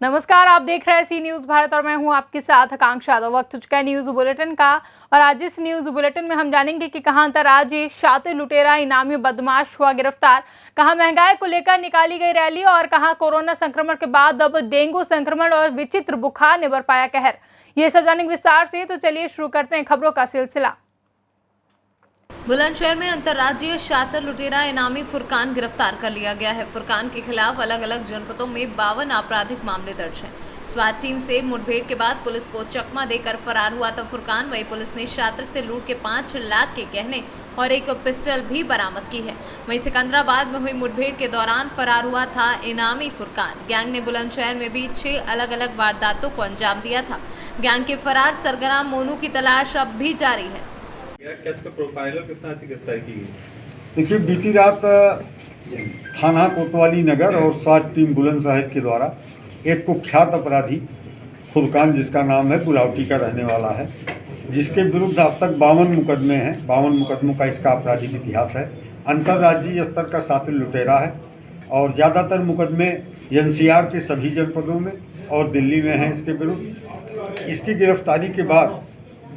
नमस्कार, आप देख रहे हैं सी न्यूज भारत और मैं हूं आपके साथ आकांक्षा यादव। वक्त हो चुका है न्यूज बुलेटिन का और आज इस न्यूज बुलेटिन में हम जानेंगे कि कहां अंतर्राज्यीय शातिर लुटेरा इनामी बदमाश हुआ गिरफ्तार, कहां महंगाई को लेकर निकाली गई रैली और कहां कोरोना संक्रमण के बाद अब डेंगू संक्रमण और विचित्र बुखार ने बरपाया कहर। ये सब जानेंगे विस्तार से, तो चलिए शुरू करते हैं खबरों का सिलसिला। बुलंदशहर में अंतर्राज्यीय शातिर लुटेरा इनामी फुरकान गिरफ्तार कर लिया गया है। फुरकान के खिलाफ अलग अलग जनपदों में 52 आपराधिक मामले दर्ज हैं। स्वाट टीम से मुठभेड़ के बाद पुलिस को चकमा देकर फरार हुआ था फुरकान। वहीं पुलिस ने शातिर से लूट के 5 लाख के गहने और एक पिस्टल भी बरामद की है। वहीं सिकंदराबाद में हुई मुठभेड़ के दौरान फरार हुआ था इनामी फुरकान। गैंग ने बुलंदशहर में भी 6 अलग अलग वारदातों को अंजाम दिया था। गैंग के फरार सरगना मोनू की तलाश अब भी जारी है। प्रोफाइलर किस तरह से गिरफ्तार की गई? देखिए, बीती रात थाना कोतवाली नगर और स्वाट टीम बुलंदशहर के द्वारा एक कुख्यात अपराधी फुरकान, जिसका नाम है, गुलावटी का रहने वाला है, जिसके विरुद्ध अब तक 52 मुकदमे हैं। 52 मुकदमों का इसका आपराधिक इतिहास है। अंतर्राज्यीय स्तर का शातिर लुटेरा है और ज़्यादातर मुकदमे एनसीआर के सभी जनपदों में और दिल्ली में हैं इसके विरुद्ध। इसकी गिरफ्तारी के बाद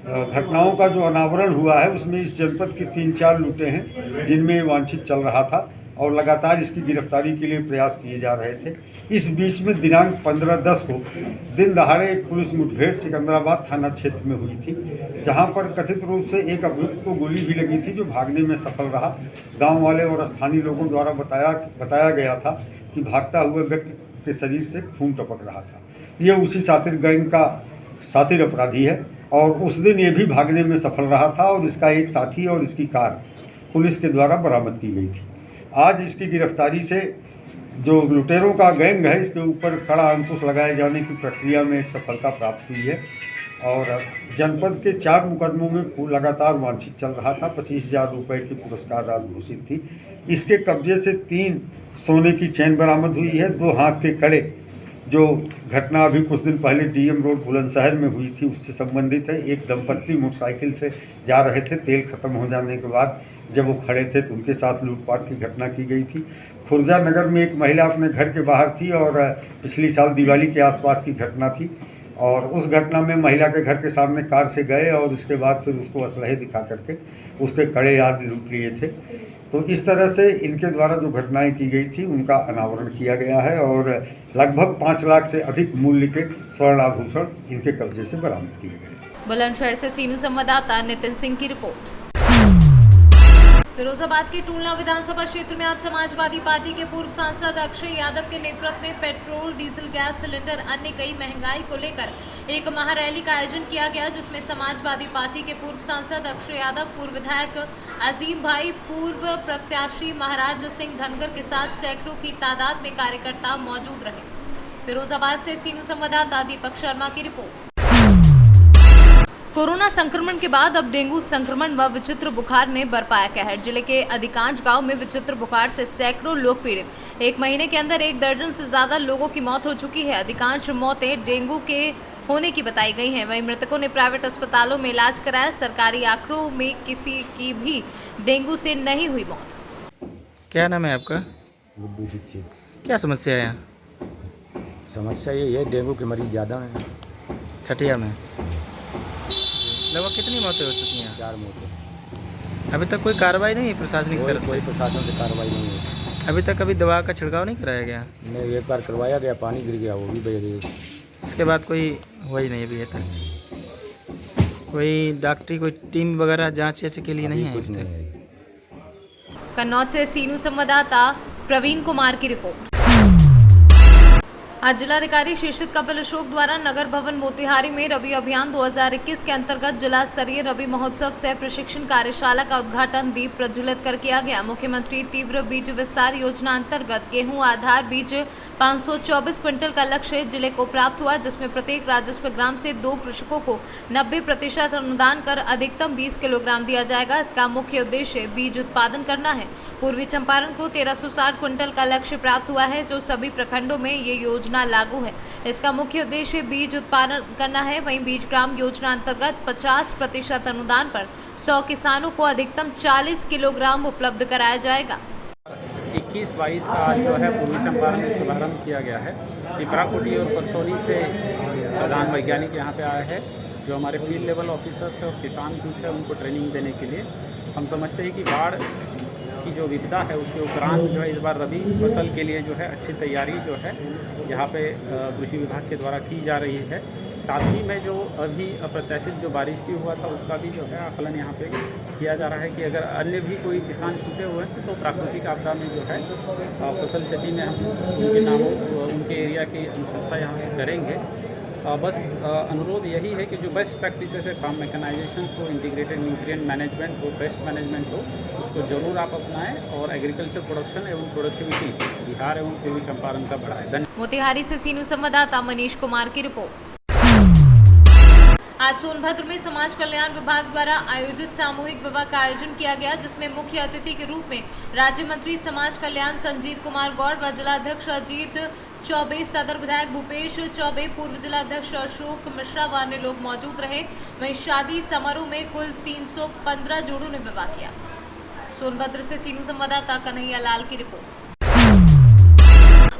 घटनाओं का जो अनावरण हुआ है उसमें इस जनपद की 3-4 लूटें हैं जिनमें वांछित चल रहा था और लगातार इसकी गिरफ्तारी के लिए प्रयास किए जा रहे थे। इस बीच में दिनांक 15/10 को दिन दहाड़े एक पुलिस मुठभेड़ सिकंदराबाद थाना क्षेत्र में हुई थी, जहां पर कथित रूप से एक अभियुक्त को गोली भी लगी थी जो भागने में सफल रहा। गांव वाले और स्थानीय लोगों द्वारा बताया गया था कि भागता हुआ व्यक्ति के शरीर से खून टपक रहा था। ये उसी शातिर गैंग का शातिर अपराधी है और उस दिन ये भी भागने में सफल रहा था और इसका एक साथी और इसकी कार पुलिस के द्वारा बरामद की गई थी। आज इसकी गिरफ्तारी से जो लुटेरों का गैंग है इसके ऊपर कड़ा अंकुश लगाए जाने की प्रक्रिया में एक सफलता प्राप्त हुई है और जनपद के 4 मुकदमों में लगातार वांछित चल रहा था। 25,000 रुपये की पुरस्कार राशि घोषित थी। इसके कब्जे से 3 सोने की चैन बरामद हुई है। 2 हाथ के कड़े, जो घटना अभी कुछ दिन पहले डीएम रोड बुलंदशहर में हुई थी उससे संबंधित है। एक दंपत्ति मोटरसाइकिल से जा रहे थे, तेल खत्म हो जाने के बाद जब वो खड़े थे तो उनके साथ लूटपाट की घटना की गई थी। खुर्जा नगर में एक महिला अपने घर के बाहर थी और पिछली साल दिवाली के आसपास की घटना थी और उस घटना में महिला के घर के सामने कार से गए और उसके बाद फिर उसको असलहे दिखा करके उसके कड़े आदि लूट लिए थे। तो इस तरह से इनके द्वारा जो घटनाएं की गई थी उनका अनावरण किया गया है और लगभग 5 लाख से अधिक मूल्य के स्वर्ण आभूषण इनके कब्जे से बरामद किए गए। बुलंदशहर से सीनू संवाददाता नितिन सिंह की रिपोर्ट। फिरोजाबाद के टूलना विधानसभा क्षेत्र में आज समाजवादी पार्टी के पूर्व सांसद अक्षय यादव के नेतृत्व में पेट्रोल, डीजल, गैस सिलेंडर अन्य कई महंगाई को लेकर एक महारैली का आयोजन किया गया, जिसमें समाजवादी पार्टी के पूर्व सांसद अक्षय यादव, पूर्व विधायक अजीम भाई, पूर्व प्रत्याशी महाराज सिंह धनगर के साथ सैकड़ों की तादाद में कार्यकर्ता मौजूद रहे। फिरोजाबाद से सीनू संवाददाता दीपक शर्मा की रिपोर्ट। कोरोना संक्रमण के बाद अब डेंगू संक्रमण व विचित्र बुखार ने बरपाया कहर। जिले के अधिकांश गांव में विचित्र बुखार से सैकड़ों लोग पीड़ित। 1 महीने के अंदर 1 दर्जन से ज्यादा लोगों की मौत हो चुकी है। अधिकांश मौतें डेंगू के होने की बताई गई हैं। वहीं मृतकों ने प्राइवेट अस्पतालों में इलाज कराया। सरकारी आंकड़ों में किसी की भी डेंगू से नहीं हुई मौत। क्या नाम है आपका? गुड्डू दीक्षित। क्या समस्या है यहाँ? समस्या यही है, डेंगू के मरीज ज़्यादा हैं। खटिया में लगभग कितनी मौतें हो चुकी हैं? 4 मौतें। अभी तक कोई कार्रवाई नहीं है प्रशासनिक तरफ कोई से? प्रशासन से कार्रवाई नहीं हुई। अभी तक कभी दवा का छिड़काव नहीं कराया गया? नहीं, एक बार करवाया गया, पानी गिर गया, वो भी बह गई। इसके बाद कोई हुआ ही नहीं अभी तक? कोई डॉक्टरी कोई टीम वगैरह जांच के लिए नहीं है? कुछ नहीं है। कन्नौज से सीनू संवाददाता प्रवीण कुमार की रिपोर्ट। आज जिलाधिकारी शिशिर कपिल अशोक द्वारा नगर भवन मोतिहारी में रबी अभियान 2021 के अंतर्गत जिला स्तरीय रबी महोत्सव सह प्रशिक्षण कार्यशाला का उद्घाटन दीप प्रज्वलित कर किया गया। मुख्यमंत्री तीव्र बीज विस्तार योजना अंतर्गत गेहूं आधार बीज 524 क्विंटल का लक्ष्य जिले को प्राप्त हुआ, जिसमें प्रत्येक राजस्व ग्राम से 2 कृषकों को 90% अनुदान कर अधिकतम 20 किलोग्राम दिया जाएगा। इसका मुख्य उद्देश्य बीज उत्पादन करना है। पूर्वी चंपारण को 1360 क्विंटल का लक्ष्य प्राप्त हुआ है, जो सभी प्रखंडों में ये योजना लागू है। इसका मुख्य उद्देश्य बीज उत्पादन करना है। वहीं बीज ग्राम योजना अंतर्गत 50% अनुदान पर 100 किसानों को अधिकतम 40 किलोग्राम उपलब्ध कराया जाएगा। 21-22 का आज जो है पूर्वी चंपारण में शुभारंभ किया गया है। पिपराकोटी और परसौनी से प्रधान वैज्ञानिक यहाँ पे आए हैं, जो हमारे फील्ड लेवल ऑफिसर्स और किसान कुछ है उनको ट्रेनिंग देने के लिए। हम समझते हैं कि बाढ़ की जो विपदा है उसके उपरांत जो है इस बार रबी फसल के लिए जो है अच्छी तैयारी जो है यहाँ पे कृषि विभाग के द्वारा की जा रही है। साथ ही में जो अभी अप्रत्याशित जो बारिश की हुआ था उसका भी जो है आकलन यहाँ पे किया जा रहा है कि अगर अन्य भी कोई किसान छूटे हुए हैं तो प्राकृतिक आपदा में जो है फसल क्षति में हम उनके नामों उनके एरिया की अनुशंसा यहाँ से करेंगे। बस अनुरोध यही है कि जो बेस्ट प्रैक्टिसेस है, फार्म मैकेनाइजेशन हो, इंटीग्रेटेड न्यूट्रिएंट मैनेजमेंट हो, पेस्ट मैनेजमेंट हो, उसको जरूर आप अपनाएं और एग्रीकल्चर प्रोडक्शन एवं प्रोडक्टिविटी बिहार एवं पूर्वी चंपारण का बढ़ाएं। धन्यवाद। मोतिहारी से सीनू संवाददाता मनीष कुमार की रिपोर्ट। आज सोनभद्र में समाज कल्याण विभाग द्वारा आयोजित सामूहिक विवाह का आयोजन किया गया, जिसमें मुख्य अतिथि के रूप में राज्य मंत्री समाज कल्याण संजीव कुमार गौड़ व जिलाध्यक्ष अजीत चौबे, सदर विधायक भूपेश चौबे, पूर्व जिलाध्यक्ष अशोक मिश्रा व अन्य लोग मौजूद रहे। वहीं शादी समारोह में कुल 315 जोड़ों ने विवाह किया। सोनभद्र से सीनू संवाददाता कन्हैया लाल की रिपोर्ट।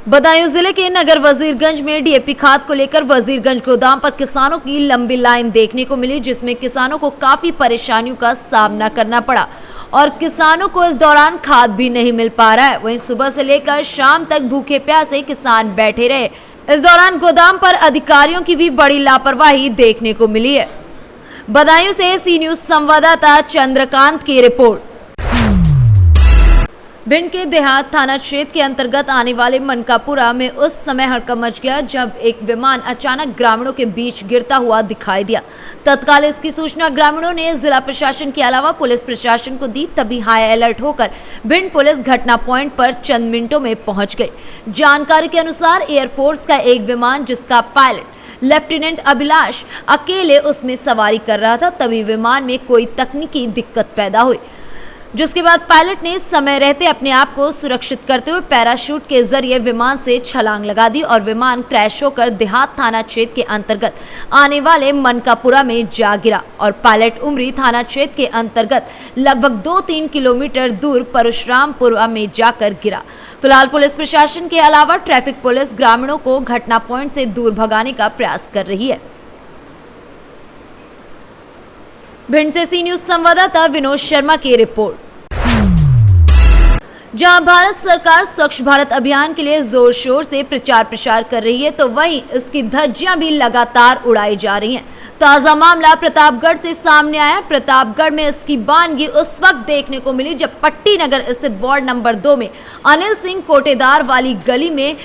बदायूं जिले के नगर वजीरगंज में डीएपी खाद को लेकर वजीरगंज गोदाम पर किसानों की लंबी लाइन देखने को मिली, जिसमें किसानों को काफी परेशानियों का सामना करना पड़ा और किसानों को इस दौरान खाद भी नहीं मिल पा रहा है। वहीं सुबह से लेकर शाम तक भूखे प्यासे किसान बैठे रहे। इस दौरान गोदाम पर अधिकारियों की भी बड़ी लापरवाही देखने को मिली है। बदायूं से सी न्यूज संवाददाता चंद्रकांत की रिपोर्ट। भिंड के देहात थाना क्षेत्र के अंतर्गत आने वाले मनकापुरा में उस समय हड़कंप मच गया जब एक विमान अचानक ग्रामीणों के बीच गिरता हुआ दिखाई दिया। तत्काल इसकी सूचना ग्रामीणों ने जिला प्रशासन के अलावा पुलिस प्रशासन को दी, तभी हाई अलर्ट होकर भिंड पुलिस घटना पॉइंट पर चंद मिनटों में पहुंच गई। जानकारी के अनुसार एयरफोर्स का एक विमान जिसका पायलट लेफ्टिनेंट अभिलाष अकेले उसमें सवारी कर रहा था, तभी विमान में कोई तकनीकी दिक्कत पैदा हुई, जिसके बाद पायलट ने समय रहते अपने आप को सुरक्षित करते हुए पैराशूट के जरिए विमान से छलांग लगा दी और विमान क्रैश होकर देहात थाना क्षेत्र के अंतर्गत आने वाले मनकापुरा में जा गिरा और पायलट उमरी थाना क्षेत्र के अंतर्गत लगभग 2-3 किलोमीटर दूर परशुरामपुरा में जाकर गिरा। फिलहाल पुलिस प्रशासन के अलावा ट्रैफिक पुलिस ग्रामीणों को घटना पॉइंट से दूर भगाने का प्रयास कर रही है। भिंड से सी न्यूज संवाददाता विनोद शर्मा की रिपोर्ट। जहां भारत सरकार स्वच्छ भारत अभियान के लिए जोर शोर से प्रचार प्रसार कर रही है, तो वहीं इसकी धज्जियां भी लगातार उड़ाई जा रही हैं। ताजा मामला प्रतापगढ़ से सामने आया। प्रतापगढ़ में इसकी बानगी उस वक्त देखने को मिली जब पट्टी नगर स्थित वार्ड नंबर 2 में अनिल सिंह कोटेदार वाली गली में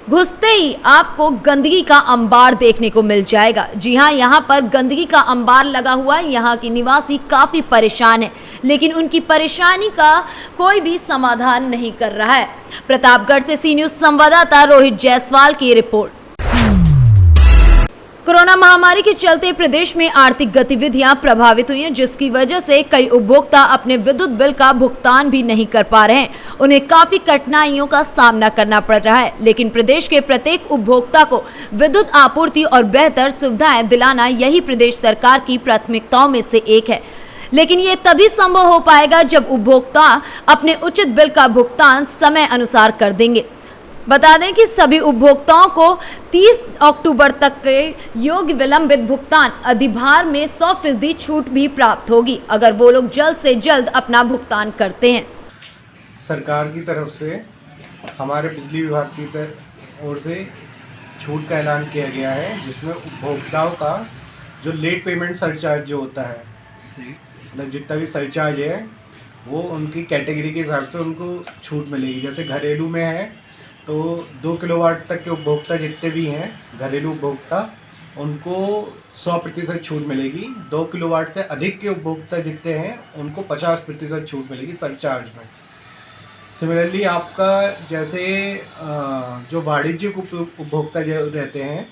घुसते ही आपको गंदगी का अंबार देखने को मिल जाएगा। जी हां, यहां पर गंदगी का अंबार लगा हुआ है। यहां के निवासी काफी परेशान हैं, लेकिन उनकी परेशानी का कोई भी समाधान नहीं कर रहा है। प्रतापगढ़ से सी न्यूज संवाददाता रोहित जायसवाल की रिपोर्ट। कोरोना महामारी के चलते प्रदेश में आर्थिक गतिविधियां प्रभावित हुई हैं, जिसकी वजह से कई उपभोक्ता अपने विद्युत बिल का भुगतान भी नहीं कर पा रहे हैं। उन्हें काफी कठिनाइयों का सामना करना पड़ रहा है, लेकिन प्रदेश के प्रत्येक उपभोक्ता को विद्युत आपूर्ति और बेहतर सुविधाएं दिलाना यही प्रदेश सरकार की प्राथमिकताओं में से एक है। लेकिन ये तभी संभव हो पाएगा जब उपभोक्ता अपने उचित बिल का भुगतान समय अनुसार कर देंगे। बता दें कि सभी उपभोक्ताओं को 30 अक्टूबर तक के योग्य विलंबित भुगतान अधिभार में 100% छूट भी प्राप्त होगी, अगर वो लोग जल्द से जल्द अपना भुगतान करते हैं। सरकार की तरफ से हमारे बिजली विभाग की ओर से छूट का ऐलान किया गया है, जिसमें उपभोक्ताओं का जो लेट पेमेंट सरचार्ज जो होता है, मतलब जितना भी सरचार्ज है वो उनकी कैटेगरी के हिसाब से उनको छूट मिलेगी। जैसे घरेलू में है तो 2 किलोवाट तक के उपभोक्ता जितने भी हैं घरेलू उपभोक्ता, उनको 100% छूट मिलेगी। 2 किलोवाट से अधिक के उपभोक्ता जितने हैं उनको 50% छूट मिलेगी सरचार्ज में। सिमिलरली आपका जैसे जो वाणिज्यिक उपभोक्ता जो रहते हैं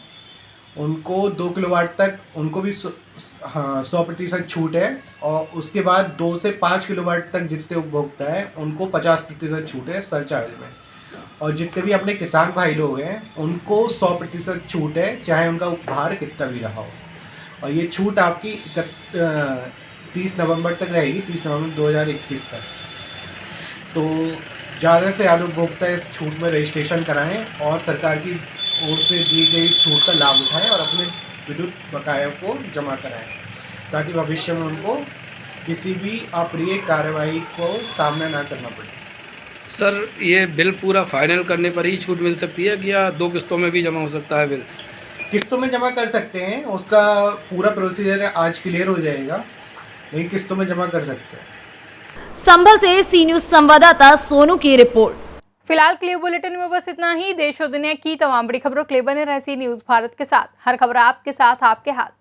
उनको 2 किलोवाट तक उनको भी 100% छूट है, और उसके बाद 2 से 5 किलोवाट तक जितने उपभोक्ता हैं उनको 50% छूट है सरचार्ज में। और जितने भी अपने किसान भाई लोग हैं उनको 100% छूट है, चाहे उनका उपहार कितना भी रहा हो। और ये छूट आपकी 30 नवंबर तक रहेगी, 30 नवंबर 2021 तक। तो ज़्यादा से ज़्यादा उपभोक्ता इस छूट में रजिस्ट्रेशन कराएं और सरकार की ओर से दी गई छूट का लाभ उठाएं और अपने विद्युत बकाया को जमा कराएं, ताकि भविष्य में उनको किसी भी अप्रिय कार्रवाई को सामना ना करना पड़े। सर, ये बिल पूरा फाइनल करने पर ही छूट मिल सकती है कि या 2 किस्तों में भी जमा हो सकता है बिल? किस्तों में जमा कर सकते हैं, उसका पूरा प्रोसीजर आज क्लियर हो जाएगा, लेकिन किस्तों में जमा कर सकते हैं। संभल से सी न्यूज संवाददाता सोनू की रिपोर्ट। फिलहाल के लिए बुलेटिन में बस इतना ही। देश और दुनिया की तमाम बड़ी खबरों के लिए बने रहे सी न्यूज भारत के साथ। हर खबर आपके साथ, आपके हाथ।